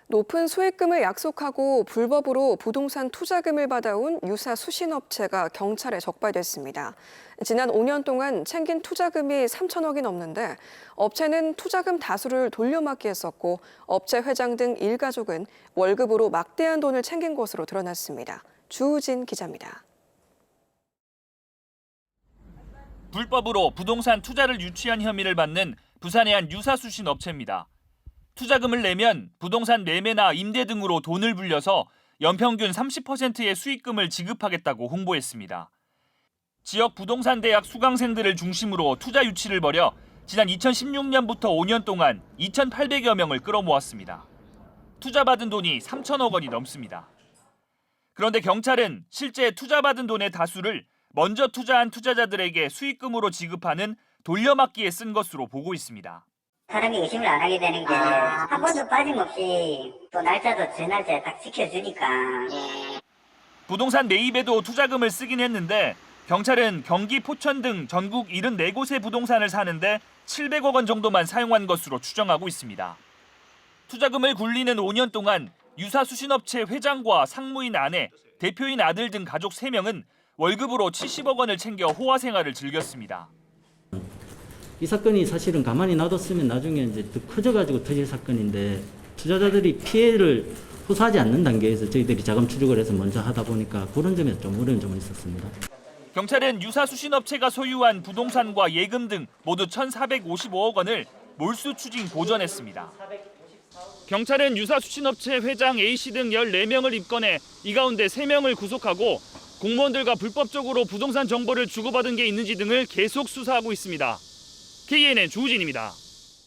높은 수익금을 약속하고 불법으로 부동산 투자금을 받아온 유사 수신업체가 경찰에 적발됐습니다. 지난 5년 동안 챙긴 투자금이 3천억이 넘는데 업체는 투자금 다수를 돌려막기 했었고 업체 회장 등 일가족은 월급으로 막대한 돈을 챙긴 것으로 드러났습니다. 주우진 기자입니다. 불법으로 부동산 투자를 유치한 혐의를 받는 부산의 한 유사수신 업체입니다. 투자금을 내면 부동산 매매나 임대 등으로 돈을 불려서 연평균 30%의 수익금을 지급하겠다고 홍보했습니다. 지역 부동산 대학 수강생들을 중심으로 투자 유치를 벌여 지난 2016년부터 5년 동안 2,800여 명을 끌어모았습니다. 투자받은 돈이 3천억 원이 넘습니다. 그런데 경찰은 실제 투자받은 돈의 다수를 먼저 투자한 투자자들에게 수익금으로 지급하는 돌려막기에 쓴 것으로 보고 있습니다. 사람이 의심을 안 하게 되는 게 한 번도 빠짐없이 또 날짜도 제 날짜에 딱 지켜주니까. 부동산 매입에도 투자금을 쓰긴 했는데 경찰은 경기 포천 등 전국 74곳의 부동산을 사는데 700억 원 정도만 사용한 것으로 추정하고 있습니다. 투자금을 굴리는 5년 동안 유사수신업체 회장과 상무인 아내, 대표인 아들 등 가족 3명은 월급으로 70억 원을 챙겨 호화 생활을 즐겼습니다. 이 사건이 사실은 가만히 놔뒀으면 나중에 이제 더 커져가지고 터질 사건인데 투자자들이 피해를 호소하지 않는 단계에서 저희들이 자금 추적을 해서 먼저 하다 보니까 그런 점에서 좀 어려운 점은 있었습니다. 경찰은 유사수신업체가 소유한 부동산과 예금 등 모두 1,455억 원을 몰수 추징 보전했습니다. 경찰은 유사수신업체 회장 A씨 등 14명을 입건해 이 가운데 3명을 구속하고 공무원들과 불법적으로 부동산 정보를 주고받은 게 있는지 등을 계속 수사하고 있습니다. KNN 주우진입니다.